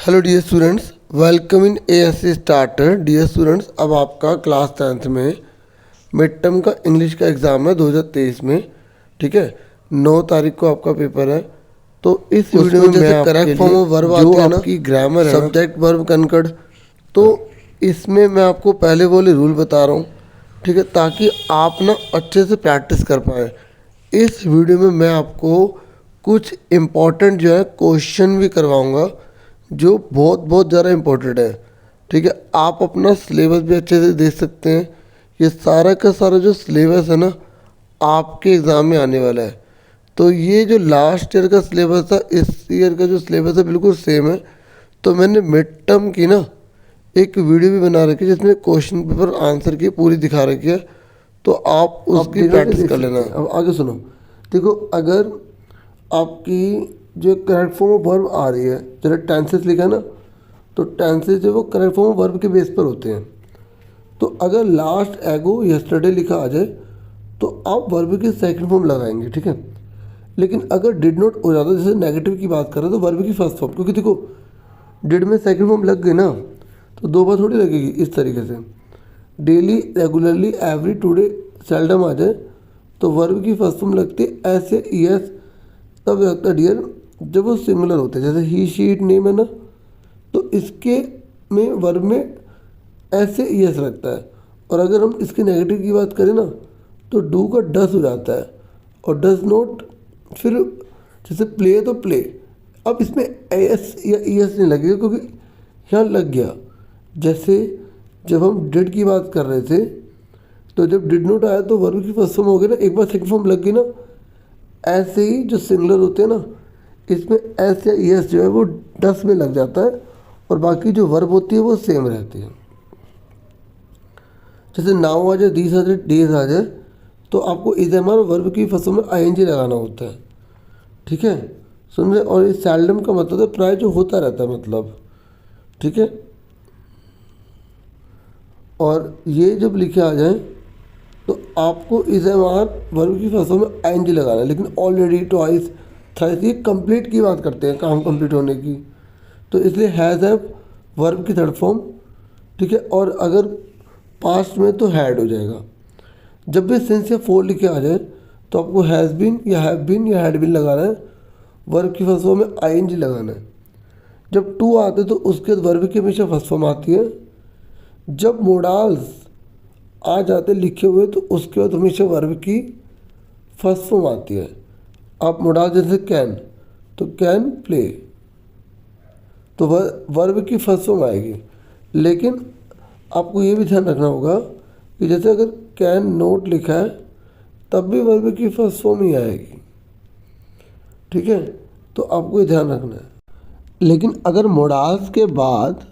Hello dear students, welcome in ASC starter. Dear students, अब आपका class 10th में mid term का English का एग्ज़ाम है 2023 में। ठीक है, 9 तारीख को आपका पेपर है। तो इस वीडियो में जैसे करेक्ट फॉर्म ऑफ वर्ब आती है ना, आपकी ग्रामर है, सब्जेक्ट वर्ब कनकड़, तो इसमें मैं आपको पहले वाले रूल बता रहा हूँ। ठीक है, ताकि आप ना अच्छे से प्रैक्टिस कर पाएँ। इस वीडियो में मैं आपको कुछ इम्पॉर्टेंट जो है क्वेश्चन भी करवाऊँगा जो बहुत ज़्यादा इम्पोर्टेंट है। ठीक है, आप अपना सिलेबस भी अच्छे से देख सकते हैं। ये सारा का सारा जो सिलेबस है ना, आपके एग्ज़ाम में आने वाला है। तो ये जो लास्ट ईयर का सिलेबस था, इस ईयर का जो सिलेबस है बिल्कुल सेम है। तो मैंने मिड टर्म की ना एक वीडियो भी बना रखी है जिसमें क्वेश्चन पेपर आंसर की पूरी दिखा रखी है, तो आप उसकी प्रैक्टिस कर लेना। अब आगे सुनो। देखो, अगर आपकी जो करेक्ट फॉर्म ऑफ वर्ब आ रही है, जरा टेंसेस लिखा है ना, तो टेंसेस जो वो करेक्ट फॉर्म ऑफ वर्ब के बेस पर होते हैं। तो अगर लास्ट एगो यस्टरडे लिखा आ जाए तो आप वर्ब की सेकंड फॉर्म लगाएंगे। ठीक है, लेकिन अगर डिड नॉट हो जाता, जैसे नेगेटिव की बात करें तो वर्ब की फर्स्ट फॉर्म, क्योंकि देखो डिड में सेकंड फॉर्म लग गई ना तो दो बार थोड़ी लगेगी। इस तरीके से daily, regularly, every, today, seldom आ जाए तो वर्ब की फर्स्ट फॉर्म लगती है ऐसे ईएस, तब लगता है डियर जब वो सिमिलर होते हैं। जैसे ही, शी, इट, नेम है ना, तो इसके में वर्ब में ऐसे ईएस लगता है। और अगर हम इसके नेगेटिव की बात करें ना तो डू का डस हो जाता है, और डस नॉट, फिर जैसे प्ले तो प्ले, अब इसमें एस या ईएस नहीं लगेगा क्योंकि यहाँ लग गया। जैसे जब हम डिड की बात कर रहे थे तो जब डिड नॉट आया तो वर्ब की फर्स्ट फॉर्म हो गई ना, एक बार सेकंड फॉर्म लग गई ना। ऐसे ही जो सिंगुलर होते हैं ना, इसमें एस या ईएस जो है वो डस में लग जाता है, और बाकी जो वर्ब होती है वो सेम रहती है। जैसे नाउ आ जाए, दीस आ जाए, डेज आ जाए, तो आपको इज़ और वर्ब की फर्स्ट फॉर्म में आईएनजी लगाना होता है। ठीक है, सुन रहे। और इस सैल्डम का मतलब है प्राय जो होता रहता है, मतलब। ठीक है, और ये जब लिखे आ जाए तो आपको इज़ वर्ब की फर्स्ट फॉर्म में आईएनजी लगाना है। लेकिन ऑलरेडी, ट्वाइस, थ्राइस, ये कंप्लीट की बात करते हैं, काम कंप्लीट होने की, तो इसलिए हैज़ है वर्ब की थर्ड फॉर्म। ठीक है, और अगर पास्ट में तो हैड हो जाएगा। जब भी सिंस या फोर लिखे आ जाए तो आपको हैज़ बीन या हैव बीन या हैड बीन लगाना है, वर्ब की फर्स्ट फॉर्म में आईएनजी लगाना है। जब टू आते तो उसके बाद वर्ब की हमेशा फर्स्ट फॉर्म आती है। जब मोडाल्स आ जाते लिखे हुए तो उसके बाद हमेशा वर्ब की फर्स्ट फॉर्म आती है। आप मोडाल जैसे कैन, तो कैन प्ले, तो वर्ब की फर्स्ट फॉर्म आएगी। लेकिन आपको ये भी ध्यान रखना होगा कि जैसे अगर कैन नोट लिखा है तब भी वर्ब की फर्स्ट फॉर्म ही आएगी। ठीक है, तो आपको ये ध्यान रखना है। लेकिन अगर मोडाल्स के बाद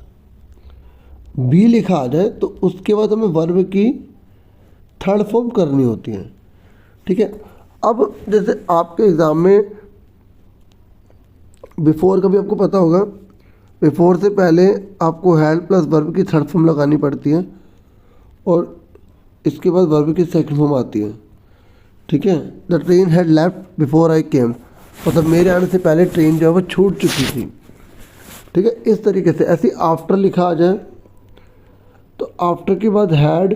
बी लिखा आ जाए तो उसके बाद हमें वर्ब की थर्ड फॉर्म करनी होती है। ठीक है, अब जैसे आपके एग्ज़ाम में बिफोर का भी आपको पता होगा, बिफोर से पहले आपको हैड प्लस वर्ब की थर्ड फॉर्म लगानी पड़ती है, और इसके बाद वर्ब की सेकंड फॉर्म आती है। ठीक है, the train had left before I came, मतलब मेरे आने से पहले ट्रेन जो है वो छूट चुकी थी। ठीक है, इस तरीके से। ऐसे आफ्टर लिखा आ जाए तो आफ्टर के बाद हैड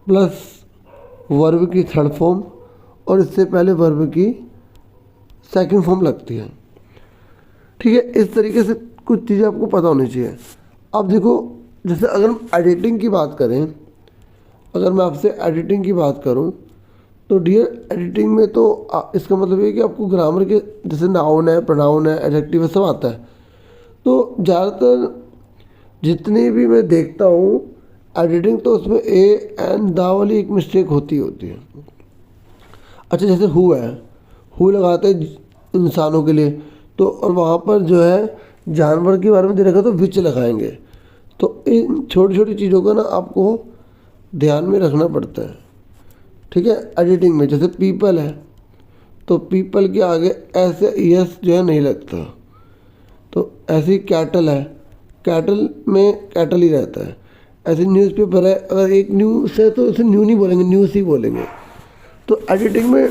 प्लस वर्ब की थर्ड फॉर्म, और इससे पहले वर्ब की सेकंड फॉर्म लगती है। ठीक है, इस तरीके से कुछ चीज़ें आपको पता होनी चाहिए। अब देखो, जैसे अगर हम एडिटिंग की बात करें, अगर मैं आपसे एडिटिंग की बात करूं तो डियर एडिटिंग में तो इसका मतलब ये कि आपको ग्रामर के जैसे नाउन है, प्रोनाउन है, एडजेक्टिव है, सब आता है। तो ज़्यादातर जितनी भी मैं देखता हूँ एडिटिंग, तो उसमें ए एंड दा वाली एक मिस्टेक होती है। अच्छा, जैसे हु है, हु लगाते हैं इंसानों के लिए, तो और वहाँ पर जो है जानवर के बारे में दे रखा तो विच लगाएंगे। तो इन छोटी छोटी चीज़ों का ना आपको ध्यान में रखना पड़ता है। ठीक है, एडिटिंग में जैसे पीपल है तो पीपल के आगे ऐसे यस जो है नहीं लगता। तो ऐसे ही कैटल है, कैटल में कैटल ही रहता है। ऐसे न्यूज़पेपर है, अगर एक न्यूज़ है तो उसे न्यू नहीं बोलेंगे, न्यूज़ ही बोलेंगे। तो एडिटिंग में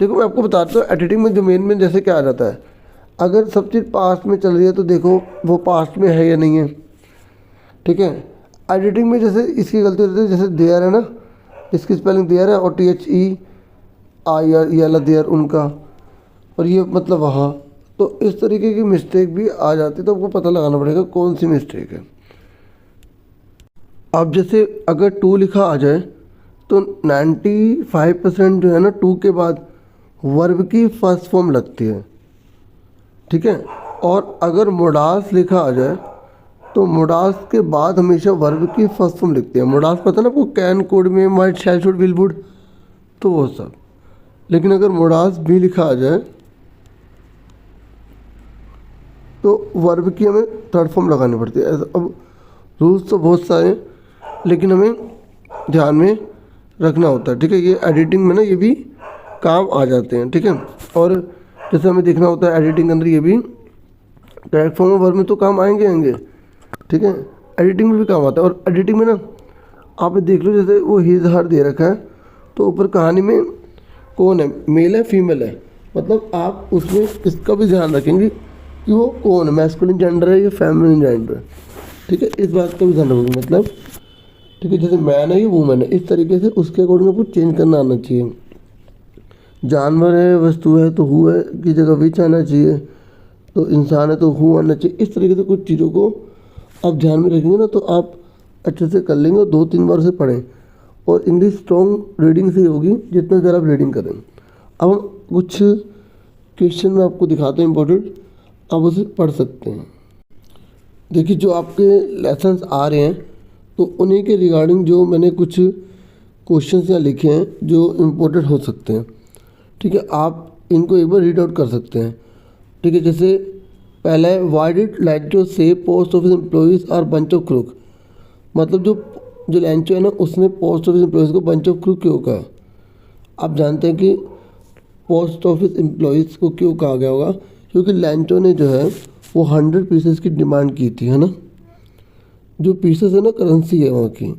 देखो, मैं आपको बताता हूँ, एडिटिंग में जो मेन जैसे क्या आ जाता है, अगर सब चीज़ पास्ट में चल रही है तो देखो वो पास्ट में है या नहीं है, ठीक है। एडिटिंग में जैसे इसकी गलती होती है, जैसे देयर है ना, इसकी स्पेलिंग देयर है और THEIR ये वाला देयर उनका, और ये मतलब वहाँ, तो इस तरीके की मिस्टेक भी आ जाती है, तो आपको पता लगाना पड़ेगा कौन सी मिस्टेक है। अब जैसे अगर टू लिखा आ जाए तो 95% जो है ना टू के बाद वर्ब की फर्स्ट फॉर्म लगती है, ठीक है। और अगर मोडास लिखा आ जाए तो मोडास के बाद हमेशा वर्ब की फर्स्ट फॉर्म लिखती है। मोडास पता ना आपको, can, could, may, might, shall, should, will, would, तो वो सब। लेकिन अगर मोडास भी लिखा आ जाए तो वर्ब की हमें थर्ड फॉर्म लगानी पड़ती है। अब रूल्स तो बहुत सारे हैं, लेकिन हमें ध्यान में रखना होता है, ठीक है। ये एडिटिंग में ना ये भी काम आ जाते हैं, ठीक है। और जैसे हमें देखना होता है एडिटिंग के अंदर ये भी करेक्ट फॉर्म ऑफ वर्ब में तो काम आएंगे, ठीक है। एडिटिंग में भी काम आता है। और एडिटिंग में ना आप देख लो, जैसे वो हिज हर दे रखा है तो ऊपर कहानी में कौन है, मेल है फीमेल है, मतलब आप उसमें इसका भी ध्यान रखेंगे कि वो कौन है, मैस्कुलिन जेंडर है या फेमिनिन जेंडर है, ठीक है। इस बात का भी ध्यान रखेंगे, मतलब ठीक है। जैसे मैन है या वूमेन है, इस तरीके से उसके अकॉर्डिंग आपको चेंज करना आना चाहिए। जानवर है, वस्तु है तो हु है की जगह विच आना चाहिए, तो इंसान है तो हु आना चाहिए। इस तरीके से कुछ चीज़ों को आप ध्यान में रखेंगे ना तो आप अच्छे से कर लेंगे। और 2-3 बार से पढ़ें, और इंग्लिश स्ट्रॉन्ग रीडिंग से होगी जितना ज़्यादा आप रीडिंग करें। अब हम कुछ क्वेश्चन मैं आपको दिखाता हूँ इंपॉर्टेंट, आप उसे पढ़ सकते हैं। देखिए जो आपके लेसन्स आ रहे हैं तो उन्हीं के रिगार्डिंग जो मैंने कुछ क्वेश्चंस यहाँ लिखे हैं जो इम्पोर्टेंट हो सकते हैं, ठीक है। आप इनको एक बार रीड आउट कर सकते हैं, ठीक है। जैसे पहला है, why did Lencho say post office employees are bunch of crook, मतलब जो लैंचो है ना उसने पोस्ट ऑफिस एम्प्लॉइज़ को बंच ऑफ क्रूक क्यों कहा। आप जानते हैं कि पोस्ट ऑफिस एम्प्लॉइज़ को क्यों कहा गया होगा, क्योंकि लैंचो ने जो है वो 100 पीसेस की डिमांड की थी, है ना। जो पीसेस है ना करेंसी है वहाँ की,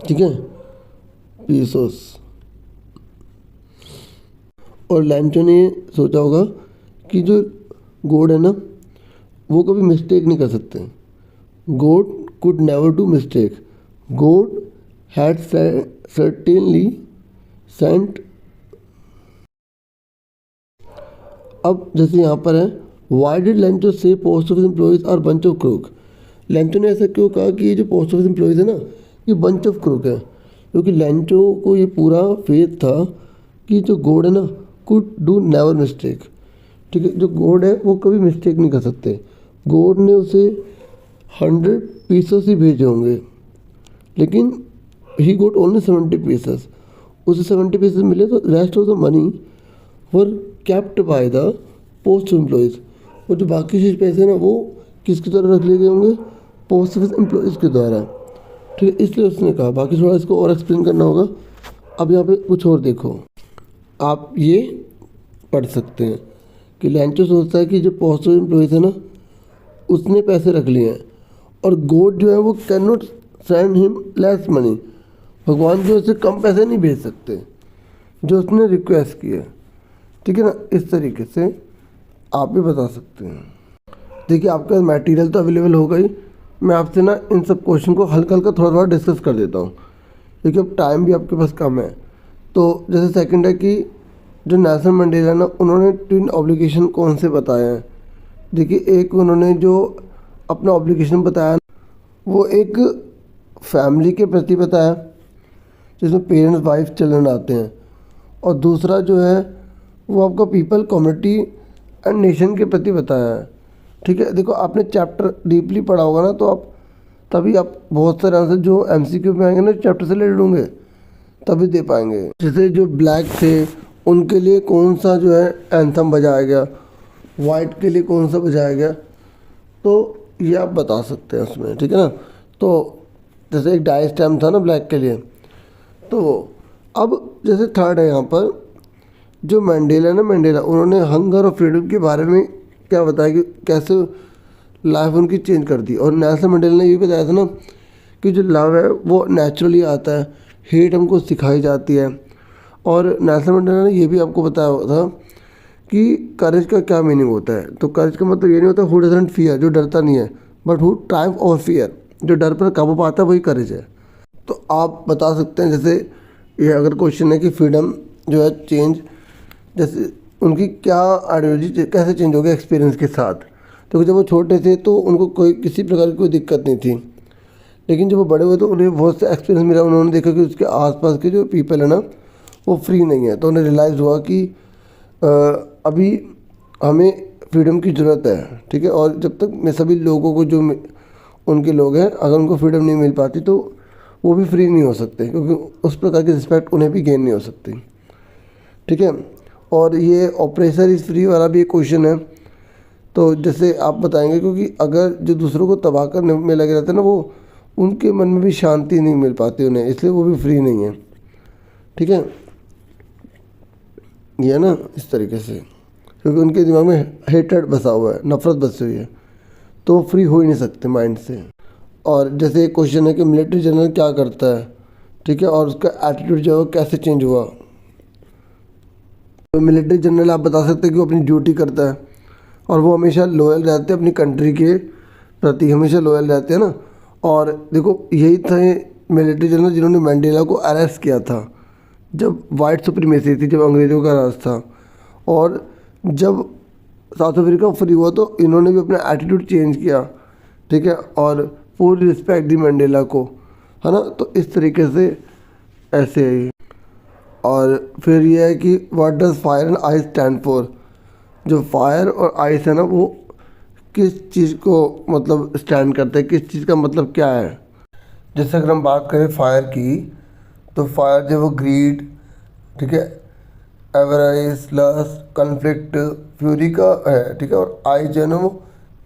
ठीक है, पीसोस। और लैंचो ने सोचा होगा कि जो गॉड है ना वो कभी मिस्टेक नहीं कर सकते। God could never do mistake, God had certainly sent. अब जैसे यहाँ पर है, why did Lencho say post office employees are bunch of crook, Lencho ने ऐसा क्यों कहा कि ये जो पोस्ट ऑफिस एम्प्लॉइज है ना ये बंच ऑफ क्रूक है, क्योंकि लैंचो को ये पूरा फेथ था कि जो गॉड है ना कुड डू नेवर मिस्टेक, ठीक है। जो गॉड है वो कभी मिस्टेक नहीं कर सकते। गॉड ने उसे 100 पीसेस ही भेजे होंगे, लेकिन ही गोट ओनली 70 पीसेस, उसे 70 पीसेस मिले, तो rest of the money were kept by the post employees, और जो बाकी चीज़ पैसे ना वो किसकी तरह रख लिए गए होंगे, पोस्ट ऑफिस एम्प्लॉइज़ के द्वारा, ठीक है। इसलिए उसने कहा। बाकी थोड़ा इसको और एक्सप्लेन करना होगा। अब यहाँ पे कुछ और देखो, आप ये पढ़ सकते हैं कि लैंचो सोचता है कि जो पोस्ट ऑफिस एम्प्लॉइज़ है ना उसने पैसे रख लिए हैं, और गॉड जो है वो can not send him less money, भगवान जो उसे कम पैसे नहीं भेज सकते जो उसने रिक्वेस्ट की है, ठीक है ना। इस तरीके से आप भी बता सकते हैं। देखिए आपके पास मटेरियल तो अवेलेबल होगा ही, मैं आपसे ना इन सब क्वेश्चन को हल्का हल्का थोड़ा थोड़ा डिस्कस कर देता हूँ, क्योंकि अब टाइम भी आपके पास कम है। तो जैसे सेकंड है कि जो नेल्सन मंडेला ना उन्होंने ट्विन ऑब्लिगेशन कौन से बताए हैं। देखिए एक उन्होंने जो अपना ऑब्लिगेशन बताया वो एक फैमिली के प्रति बताया जिसमें पेरेंट्स, वाइफ, चिल्ड्रन आते हैं, और दूसरा जो है वो आपका पीपल, कम्युनिटी एंड नेशन के प्रति बताया है, ठीक है। देखो आपने चैप्टर डीपली पढ़ा होगा ना तो आप तभी आप बहुत सारे आंसर जो MCQ में आएंगे ना चैप्टर से रिलेटेड होंगे तभी दे पाएंगे। जैसे जो ब्लैक थे उनके लिए कौन सा जो है एंथम बजाया गया, वाइट के लिए कौन सा बजाया गया, तो ये आप बता सकते हैं उसमें, ठीक है ना। तो जैसे एक डाई स्टैम्प था ना ब्लैक के लिए। तो अब जैसे थर्ड है यहाँ पर जो मंडेला ना, मंडेला उन्होंने हंगर और फ्रीडम के बारे में क्या बताया कि कैसे लाइफ उनकी चेंज कर दी। और नेल्सन मंडेला ने ये बताया था ना कि जो लव है वो नेचुरली आता है, हेट हमको सिखाई जाती है। और नेल्सन मंडेला ने ये भी आपको बताया था कि करेज का क्या मीनिंग होता है। तो करेज का मतलब ये नहीं होता हु डजंट फियर, जो डरता नहीं है, but who Triumph over fear, जो डर पर काबू पाता है वही करेज है। तो आप बता सकते हैं, जैसे ये अगर क्वेश्चन है कि फ्रीडम जो है चेंज, जैसे उनकी क्या आइडियोलॉजी कैसे चेंज हो गया एक्सपीरियंस के साथ। तो जब वो छोटे थे तो उनको कोई किसी प्रकार की कोई दिक्कत नहीं थी, लेकिन जब वो बड़े हुए तो उन्हें बहुत से एक्सपीरियंस मिला। उन्होंने देखा कि उसके आसपास के जो पीपल है ना वो फ्री नहीं है, तो उन्हें रियलाइज़ हुआ कि अभी हमें फ्रीडम की ज़रूरत है, ठीक है। और जब तक मैं सभी लोगों को जो उनके लोग हैं अगर उनको फ्रीडम नहीं मिल पाती तो वो भी फ्री नहीं हो सकते, क्योंकि उस प्रकार की रिस्पेक्ट उन्हें भी गेन नहीं हो सकती, ठीक है। और ये ऑपरेसर इज़ फ्री वाला भी एक क्वेश्चन है। तो जैसे आप बताएंगे, क्योंकि अगर जो दूसरों को तबाह करने में लगे रहते हैं ना, वो उनके मन में भी शांति नहीं मिल पाती उन्हें, इसलिए वो भी फ्री नहीं है, ठीक है। ये है ना इस तरीके से, क्योंकि उनके दिमाग में हेट्रेड बसा हुआ है, नफरत बसी हुई है, तो वो फ्री हो ही नहीं सकते माइंड से। और जैसे एक क्वेश्चन है कि मिलिट्री जनरल क्या करता है, ठीक है, और उसका एटीट्यूड जो है कैसे चेंज हुआ। तो मिलिट्री जनरल आप बता सकते हैं कि वो अपनी ड्यूटी करता है और वो हमेशा लॉयल रहते हैं अपनी कंट्री के प्रति, हमेशा लॉयल रहते हैं ना। और देखो यही थे मिलिट्री जनरल जिन्होंने मैंडेला को अरेस्ट किया था जब वाइट सुप्रीमेसी थी, जब अंग्रेज़ों का राज था। और जब साउथ अफ्रीका फ्री हुआ तो इन्होंने भी अपना एटीट्यूड चेंज किया, ठीक है, और पूरी रिस्पेक्ट दी मैंडेला को, है ना। तो इस तरीके से ऐसे है ये। और फिर ये है कि what does fire and ice stand for. जो फायर और आइस है ना वो किस चीज़ को मतलब स्टैंड करते हैं, किस चीज़ का मतलब क्या है। जैसे अगर हम बात करें फायर की, तो फायर जो वो ग्रीड, ठीक है, एवराइज, लस्ट, कन्फ्लिक्ट, फ्यूरी का है, ठीक है। और आई जो है ना वो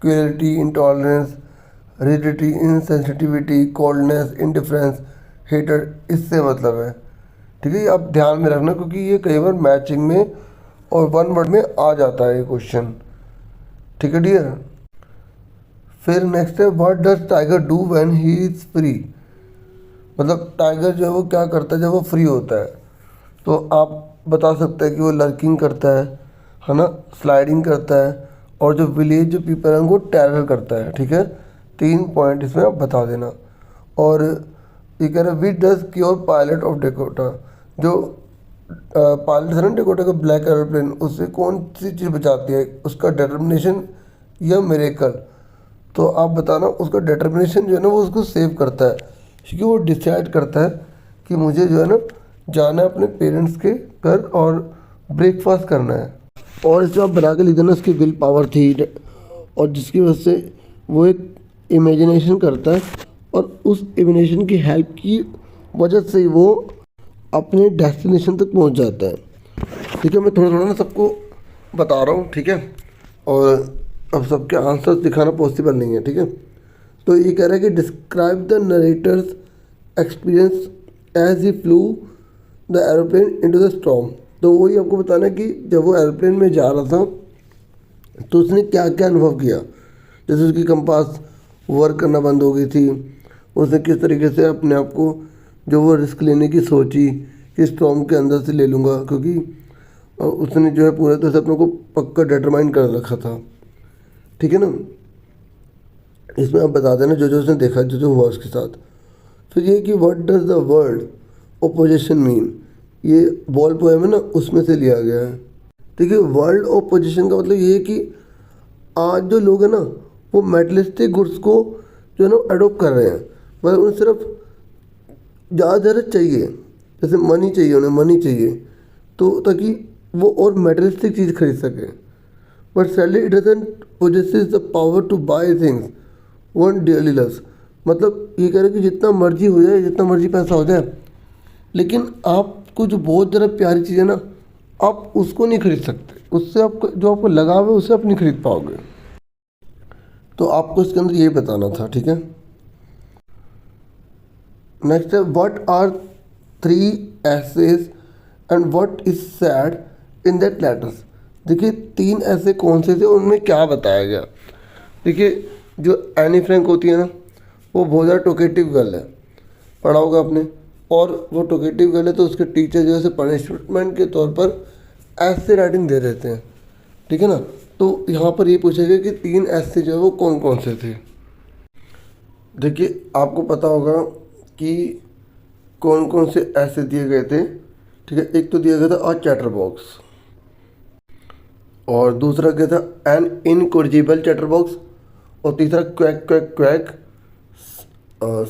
cruelty, intolerance, rigidity, insensitivity, coldness, indifference, hated, इससे मतलब है, ठीक है। ये आप ध्यान में रखना क्योंकि ये कई बार मैचिंग में और वन वर्ड में आ जाता है ये क्वेश्चन, ठीक है डियर। फिर नेक्स्ट है what does tiger do when he is free. मतलब टाइगर जो है वो क्या करता है जब वो फ्री होता है। तो आप बता सकते हैं कि वो लर्किंग करता है ना, स्लाइडिंग करता है, और जो विलेज जो पीपल है उनको टेरर करता है, ठीक है। 3 पॉइंट इसमें आप बता देना। और ये कह रहे which does cure pilot of Dakota. जो पायलट है ना डेकोटा का ब्लैक एरोप्लेन, उससे कौन सी चीज़ बचाती है, उसका डिटर्मिनेशन या मिरेकल। तो आप बताना उसका डिटर्मिनेशन जो है ना वो उसको सेव करता है, क्योंकि वो डिसाइड करता है कि मुझे जो है ना जाना है अपने पेरेंट्स के घर और ब्रेकफास्ट करना है। और इसमें आप बना के लिख देना उसकी विल पावर थी, और जिसकी वजह से वो एक इमेजिनेशन करता है और उस इमेजिनेशन की हेल्प की वजह से ही वो अपने डेस्टिनेशन तक पहुंच जाता है, ठीक है। मैं थोड़ा थोड़ा ना सबको बता रहा हूँ, ठीक है, और अब सबके आंसर्स दिखाना पॉसिबल नहीं है, ठीक है। तो ये कह रहा है कि describe the narrator's experience as he flew the aeroplane into the storm. तो वही आपको बताना है कि जब वो एरोप्लेन में जा रहा था तो उसने क्या क्या अनुभव किया। जैसे उसकी कंपास वर्क करना बंद हो गई थी, उसने किस तरीके से अपने आप को जो वो रिस्क लेने की सोची कि स्टॉर्म के अंदर से ले लूँगा, क्योंकि उसने जो है पूरे तरह से अपने को पक्का डिटरमाइन कर रखा था, ठीक है ना। इसमें आप बता देना जो जो उसने देखा, जो जो हुआ उसके साथ। फिर ये कि what does the word opposition mean. ये बॉल पोएम है ना उसमें से लिया गया है, ठीक है। वर्ल्ड ओपोजिशन का मतलब ये है कि आज जो लोग हैं ना वो मेटलिस्टिक गुड्स को जो है ना अडोप्ट कर रहे हैं, मतलब उन्हें सिर्फ ज़्यादा चाहिए, जैसे मनी चाहिए, उन्हें मनी चाहिए तो ताकि वो और मेटलिस्टिक चीज़ खरीद सके। But sadly it doesn't possesses the power to buy things one dearly loves. मतलब ये कह रहे हैं कि जितना मर्जी हो जाए, जितना मर्जी पैसा हो जाए, लेकिन आपको जो बहुत ज़्यादा प्यारी चीज़ है ना आप उसको नहीं खरीद सकते, उससे आपको जो आपको लगाव है उससे आप नहीं खरीद पाओगे। तो आपको इसके अंदर यही बताना था, ठीक है। नेक्स्ट है what are 3 essays and what is said in that letters. देखिए 3 ऐसे कौन से थे, उनमें क्या बताया गया। देखिए जो एनी फ्रैंक होती है ना वो बहुत ज़्यादा टोकेटिव गर्ल है, पढ़ा होगा आपने। और वो टोकेटिव गर्ल है तो उसके टीचर जो है पनिशमेंट के तौर पर ऐसे राइटिंग दे देते हैं, ठीक है ना। तो यहाँ पर ये पूछेगा कि 3 ऐसे जो है वो कौन कौन से थे। देखिए आपको पता होगा कि कौन कौन से ऐसे दिए गए थे, ठीक है। एक तो दिया गया था अ चैटर बॉक्स, और दूसरा क्या था एन इनकॉरिजिबल चैटर बॉक्स, और तीसरा quack quack quack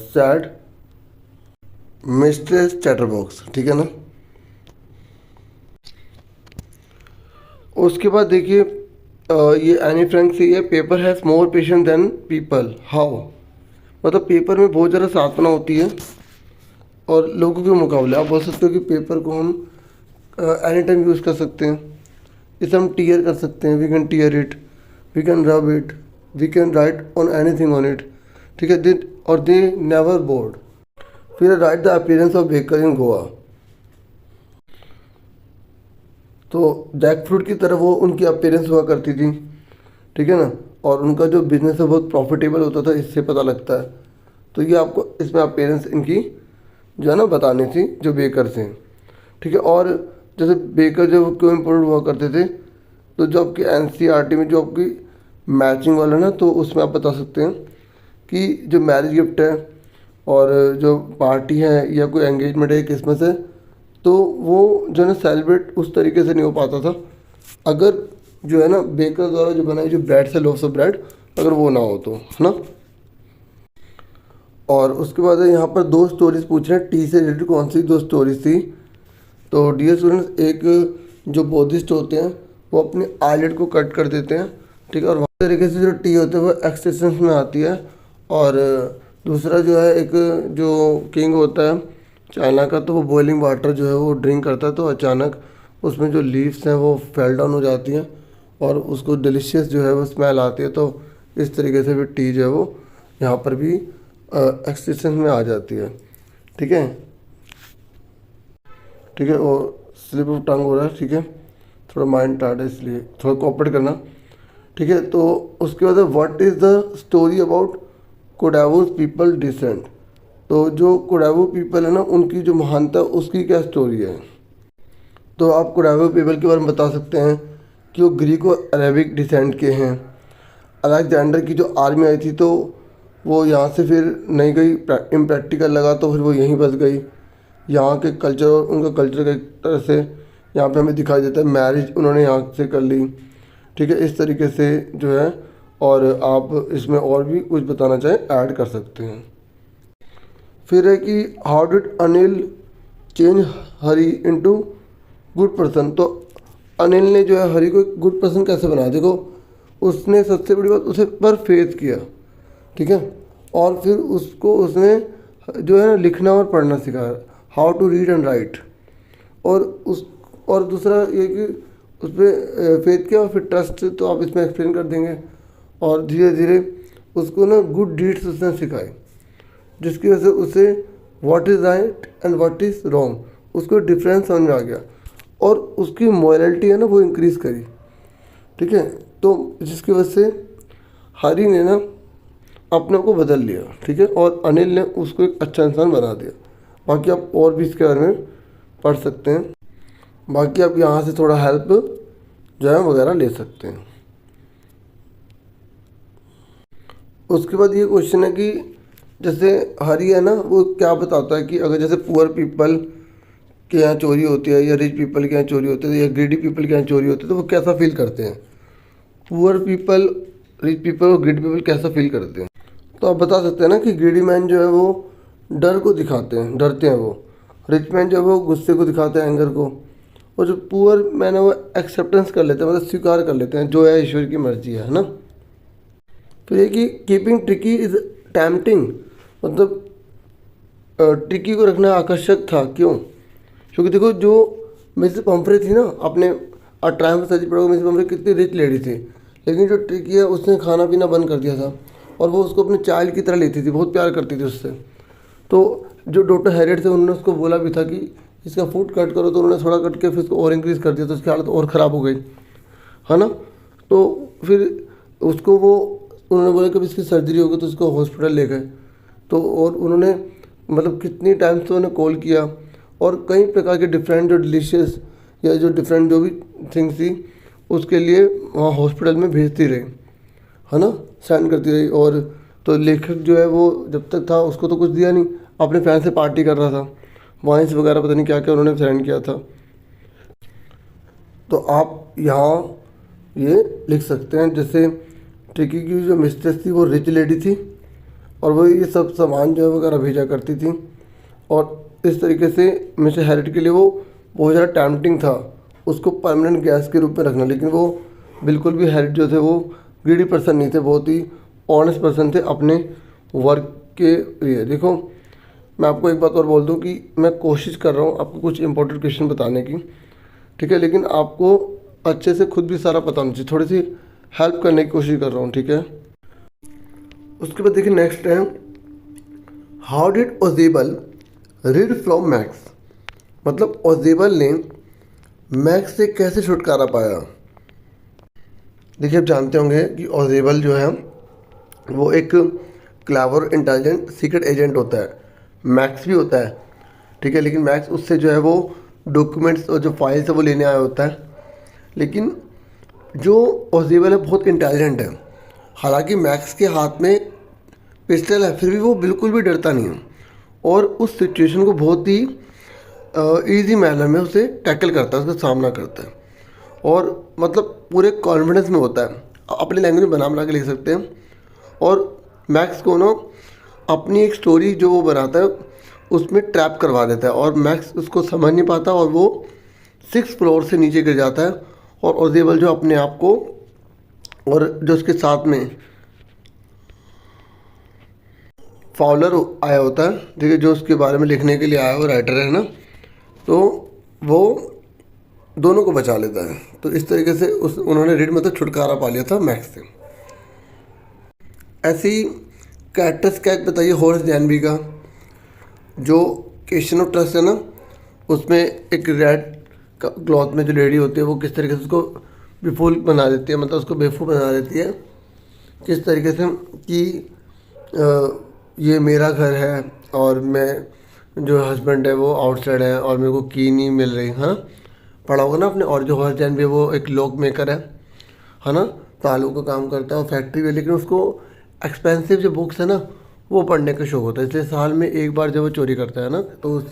sad mistress chatter box, ठीक है ना। उसके बाद देखिए ये एनी फ्रैंक से, ये paper has more patience than people, how, मतलब पेपर में बहुत ज़्यादा साधना होती है और लोगों के मुकाबले। आप बोल सकते हो कि पेपर को हम एनी टाइम यूज़ कर सकते हैं। इसे हम टीयर कर सकते हैं, we can tear it, we can rub it, we can write on anything on it, ठीक है। दे और दे नेवर बोर्ड। फिर write the appearance of baker in Goa, तो जैक फ्रूट की तरह वो उनकी अपीयरेंस हुआ करती थी, ठीक है ना। और उनका जो बिजनेस है बहुत प्रॉफिटेबल होता था, इससे पता लगता है। तो ये आपको इसमें अपीयरेंस इनकी जो है ना बतानी थी, जो बेकर्स हैं, ठीक है। और जैसे बेकर जब क्यों इम्पोर्टेंट हुआ करते थे, तो जो आपकी एनसीईआरटी में जो आपकी मैचिंग वाला ना, तो उसमें आप बता सकते हैं कि जो मैरिज गिफ्ट है और जो पार्टी है या कोई एंगेजमेंट है, क्रिसमस है, तो वो जो है ना सेलिब्रेट उस तरीके से नहीं हो पाता था अगर जो है ना बेकर द्वारा जो बनाई जो ब्रेड से लोफ्स ऑफ ब्रेड, अगर वो ना हो तो, है ना। और उसके बाद यहाँ पर 2 स्टोरीज पूछ रहे हैं, टी से रिलेटेड कौन सी 2 स्टोरीज थी। तो डियर स्टूडेंट्स, एक जो बौद्धिस्ट होते हैं वो अपने आईलेट को कट कर देते हैं, ठीक है। और वहाँ तरीके से जो टी होते हैं वो एक्सटेंशन में आती है। और दूसरा जो है एक जो किंग होता है चाइना का, तो वो बॉइलिंग वाटर जो है वो ड्रिंक करता है, तो अचानक उसमें जो लीव्स हैं वो फेल डाउन हो जाती हैं और उसको डिलीशियस जो है वो स्मेल आती है। तो इस तरीके से भी टी जो है वो यहाँ पर भी एक्सटेंशन में आ जाती है, ठीक है। ठीक है, और स्लिप ऑफ टंग हो रहा है, ठीक है, थोड़ा माइंड टाइट है इसलिए थोड़ा कोऑपरेट करना, ठीक है। तो उसके बाद what is the story about Kodavas people descent, तो जो कोडावो पीपल है ना उनकी जो महानता उसकी क्या स्टोरी है। तो आप कोडावो पीपल के बारे में बता सकते हैं कि वो ग्रीक और अरेबिक डिसेंट के हैं। अलेक्जेंडर की जो आर्मी आई थी तो वो यहाँ से फिर नहीं गई, इम्प्रैक्टिकल लगा तो फिर वो यहीं बस गई। यहाँ के कल्चर और उनका कल्चर एक तरह से यहाँ पे हमें दिखाई देता है, मैरिज उन्होंने यहाँ से कर ली, ठीक है। इस तरीके से जो है, और आप इसमें और भी कुछ बताना चाहें ऐड कर सकते हैं। फिर है कि how did Anil change Hari into good person, तो अनिल ने जो है हरी को एक गुड पर्सन कैसे बनाया। देखो उसने सबसे बड़ी बात उसे पर फेथ किया, ठीक है। और फिर उसको उसने जो है ना लिखना और पढ़ना सिखाया, how to read and write. और दूसरा ये कि उस पर फेथ किया और फिर ट्रस्ट, तो आप इसमें एक्सप्लेन कर देंगे। और धीरे धीरे उसको ना गुड डीड्स उसने सिखाए, जिसकी वजह से उसे what is right and what is wrong उसको डिफरेंस समझ में आ गया, और उसकी मॉरलिटी है ना वो इंक्रीज़ करी, ठीक है। तो जिसकी वजह से हरी ने ना अपने आप को बदल लिया, ठीक है, और अनिल ने उसको एक अच्छा इंसान बना दिया। बाकी आप और भी इसके बारे में पढ़ सकते हैं, बाकी आप यहाँ से थोड़ा हेल्प जो है वगैरह ले सकते हैं। उसके बाद ये क्वेश्चन है कि जैसे हरी है ना वो क्या बताता है कि अगर जैसे पुअर पीपल के यहाँ चोरी होती है या रिच पीपल के यहाँ चोरी होती है या ग्रीडी पीपल के यहाँ चोरी होती है तो वो कैसा फील करते हैं। पुअर पीपल, रिच पीपल और ग्रीडी पीपल कैसा फील करते हैं। तो आप बता सकते हैं ना कि ग्रीडी मैन जो है वो डर को दिखाते हैं, डरते हैं वो। रिच मैन जो है वो गुस्से को दिखाते हैं, एंगर को। और जो पुअर मैन है वो एक्सेप्टेंस कर लेते हैं, मतलब स्वीकार कर लेते हैं जो है ईश्वर की मर्जी है ना। फिर ये कि कीपिंग ट्रिकी इज टैम्पटिंग, मतलब ट्रिकी को रखना आकर्षक था, क्यों। क्योंकि देखो जो मिसेस पंफ्रे थी ना, अपने ट्रायम्फ सजी पड़ोगे, मिसेस पंफ्रे कितनी रिच लेडी थी, लेकिन जो ट्रिकी है उसने खाना पीना बंद कर दिया था और वो उसको अपने चाइल्ड की तरह लेती थी, बहुत प्यार करती थी उससे। तो जो डॉक्टर हैरियट थे उन्होंने उसको बोला भी था कि इसका फूड कट करो, तो उन्होंने थोड़ा कट के फिर उसको और इंक्रीज़ कर दिया, तो उसकी हालत और ख़राब हो गई, है ना। तो फिर उसको वो उन्होंने बोला कि इसकी सर्जरी होगी, तो उसको हॉस्पिटल ले गए। तो और उन्होंने मतलब कितनी टाइम से उन्हें कॉल किया और कई प्रकार के डिफरेंट जो डिलीशियस या जो डिफरेंट जो भी थिंग्स थी उसके लिए वहाँ हॉस्पिटल में भेजती रही, है ना, साइन करती रही। और तो लेखक जो है वो जब तक था उसको तो कुछ दिया नहीं, अपने फैन से पार्टी कर रहा था, वाइन्स वगैरह पता नहीं क्या क्या उन्होंने साइन किया था। तो आप यहाँ ये लिख सकते हैं, जैसे टिकी की जो मिस्ट्रेस थी वो रिच लेडी थी और वो ये सब सामान जो है वगैरह भेजा करती थी। और इस तरीके से मिस्टर हैरिट के लिए वो बहुत ज़्यादा टैम्पटिंग था उसको परमानेंट गेस्ट के रूप में रखना, लेकिन वो बिल्कुल भी हैरिट जो थे वो ग्रीडी पर्सन नहीं थे, बहुत ही ऑनेस्ट पर्सन थे अपने वर्क के लिए। देखो मैं आपको एक बात और बोल दूं कि मैं कोशिश कर रहा हूँ आपको कुछ इंपॉर्टेंट क्वेश्चन बताने की, ठीक है, लेकिन आपको अच्छे से खुद भी सारा पता होना चाहिए, थोड़ी सी हेल्प करने की कोशिश कर रहा हूँ, ठीक है। उसके बाद देखिए नेक्स्ट है, हाउ डिड ओजेबल रीड फ्रॉम मैक्स, मतलब ओजेबल ने मैक्स से कैसे छुटकारा पाया। देखिए आप जानते होंगे कि ओजेबल जो है वो एक क्लेवर इंटेलिजेंट सीक्रेट एजेंट होता है, मैक्स भी होता है, ठीक है, लेकिन मैक्स उससे जो है वो डॉक्यूमेंट्स और जो फाइल्स है वो लेने आया होता है। लेकिन जो ओजेबल है बहुत इंटेलिजेंट है, हालांकि मैक्स के हाथ में पिस्टल है फिर भी वो बिल्कुल भी डरता नहीं है और उस सिचुएशन को बहुत ही ईजी मैनर में उसे टैकल करता है, उसका सामना करता है और मतलब पूरे कॉन्फिडेंस में होता है। अपनी लैंग्वेज में बना के लिख सकते हैं। और मैक्स को ना अपनी एक स्टोरी जो वो बनाता है उसमें ट्रैप करवा देता है और मैक्स उसको समझ नहीं पाता और वो 6th फ्लोर से नीचे गिर जाता है। और ओजेबल जो अपने आप को और जो उसके साथ में फाउलर आया होता है, ठीक है, जो उसके बारे में लिखने के लिए आया वो राइटर है ना, तो वो दोनों को बचा लेता है। तो इस तरीके से उन्होंने रीड में तो छुटकारा पा लिया था मैक्स से। ऐसे ही कैरेक्टर स्केच बताइए हॉरेस जैनबी का, जो क्वेश्चन ऑफ ट्रस्ट है ना, उसमें एक रेड क्लॉथ में जो लेडी होती है वो किस तरीके से उसको बेफूल बना देती है, मतलब उसको बेवकूफ़ बना देती है किस तरीके से कि ये मेरा घर है और मैं जो हस्बैंड है वो आउटसाइड है और मेरे को की नहीं मिल रही। हाँ, पढ़ा होगा ना आपने। और जो हॉरेस जैनबी वो एक लॉक मेकर है ना, तालों का काम करता है और फैक्ट्री में, लेकिन उसको एक्सपेंसिव जो बुक्स है ना वो पढ़ने का शौक होता है, इसलिए साल में एक बार जब वो चोरी करता है ना, तो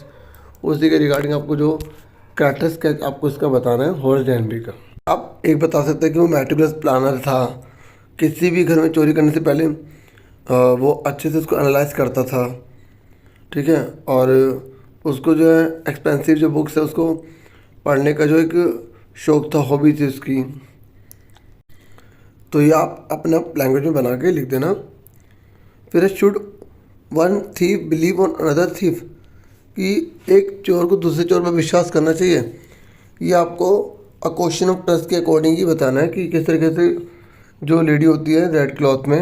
उसी के रिगार्डिंग आपको जो कैरेक्टर्स का आपको इसका बताना है हॉरेस जैनबी का। आप एक बता सकते हैं कि वो मेटिकुलस प्लानर था, किसी भी घर में चोरी करने से पहले वो अच्छे से उसको एनालाइज करता था, ठीक है, और उसको जो है एक्सपेंसिव जो बुक्स है उसको पढ़ने का जो एक शौक था, हॉबी थी उसकी। तो ये आप अपना लैंग्वेज में बना के लिख देना। फिर should one thief believe on another thief, कि एक चोर को दूसरे चोर पर विश्वास करना चाहिए। ये आपको अ क्वेश्चन ऑफ ट्रस्ट के अकॉर्डिंग ही बताना है कि किस तरीके से जो लेडी होती है रेड क्लॉथ में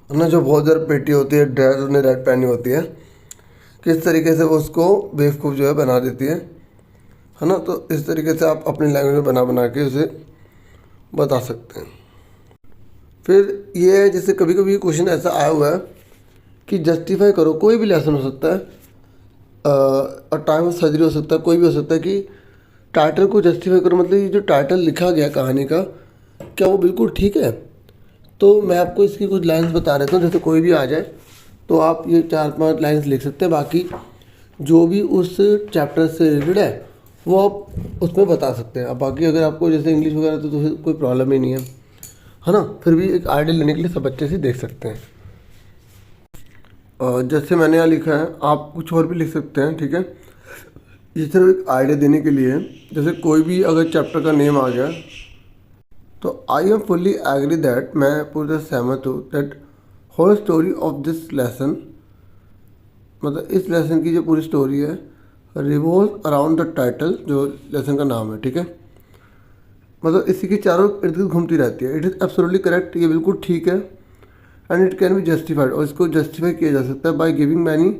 ना, जो बहुत ज़्यादा पेटी होती है, ड्रेस उसने रेड पहनी होती है, किस तरीके से वो उसको बेवकूफ़ जो है बना देती है ना। तो इस तरीके से आप अपनी लैंग्वेज में बना के उसे बता सकते हैं। फिर ये है, जैसे कभी कभी क्वेश्चन ऐसा आया हुआ है कि जस्टिफाई करो, कोई भी लेसन हो सकता है, और टाइम ऑफ सर्जरी हो सकता है, कोई भी हो सकता है, कि टाइटल को जस्टिफाई करो, मतलब ये जो टाइटल लिखा गया कहानी का क्या वो बिल्कुल ठीक है। तो मैं आपको इसकी कुछ लाइंस बता देता हूँ, जैसे कोई भी आ जाए तो आप ये 4-5 लाइंस लिख सकते हैं, बाकी जो भी उस चैप्टर से रिलेटेड है वो आप उसमें बता सकते हैं। अब बाकी अगर आपको जैसे इंग्लिश वगैरह तो फिर कोई प्रॉब्लम ही नहीं है ना, फिर भी एक आइडिया लेने के लिए सब अच्छे से देख सकते हैं। जैसे मैंने यहाँ लिखा है, आप कुछ और भी लिख सकते हैं, ठीक है, ये सिर्फ एक आइडिया देने के लिए। जैसे कोई भी अगर चैप्टर का नेम आ गया तो I am fully agree that, मैं पूरी तरह सहमत हूँ, that whole story of this lesson, मतलब इस लेसन की जो पूरी स्टोरी है रिवॉल्व अराउंड द टाइटल, जो लेसन का नाम है, ठीक है, मतलब इसी के चारों इर्द गिर्द घूमती रहती है। इट इज़ एब्सोल्युटली करेक्ट, ये बिल्कुल ठीक है। And it can be justified, और इसको जस्टिफाई किया जा सकता है बाय गिविंग मैनी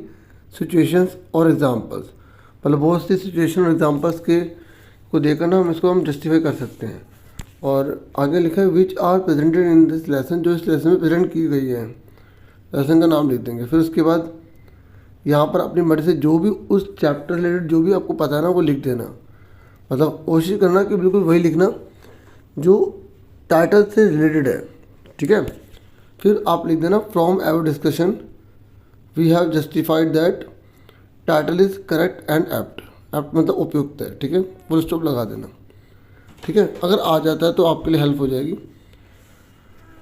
सिचुएशंस और एग्जांपल्स, मतलब बहुत सी सिचुएशन और एग्जांपल्स के को देकर ना हम जस्टिफाई कर सकते हैं। और आगे लिखा है which are presented in this lesson, जो इस लेसन में प्रेजेंट की गई है, लेसन का नाम लिख देंगे। फिर उसके बाद यहाँ पर अपनी मर्जी से जो भी उस चैप्टर रिलेटेड जो भी आपको पता है ना वो लिख देना, मतलब कोशिश करना कि बिल्कुल वही लिखना जो टाइटल से रिलेटेड है, ठीक है। फिर आप लिख देना from our discussion we have justified that title is correct and apt. Apt मतलब उपयुक्त है, ठीक है, फुल स्टॉप लगा देना, ठीक है। अगर आ जाता है तो आपके लिए हेल्प हो जाएगी,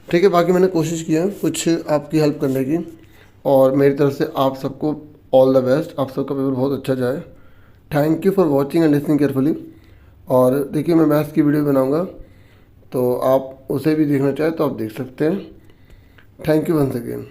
ठीक है। बाकी मैंने कोशिश की है कुछ आपकी हेल्प करने की, और मेरी तरफ से आप सबको ऑल द बेस्ट। आप सबका पेपर बहुत अच्छा जाए। Thank you for watching and listening carefully. और देखिए मैं मैथ्स की वीडियो बनाऊंगा, तो आप उसे भी देखना चाहें तो आप देख सकते हैं। Thank you once again.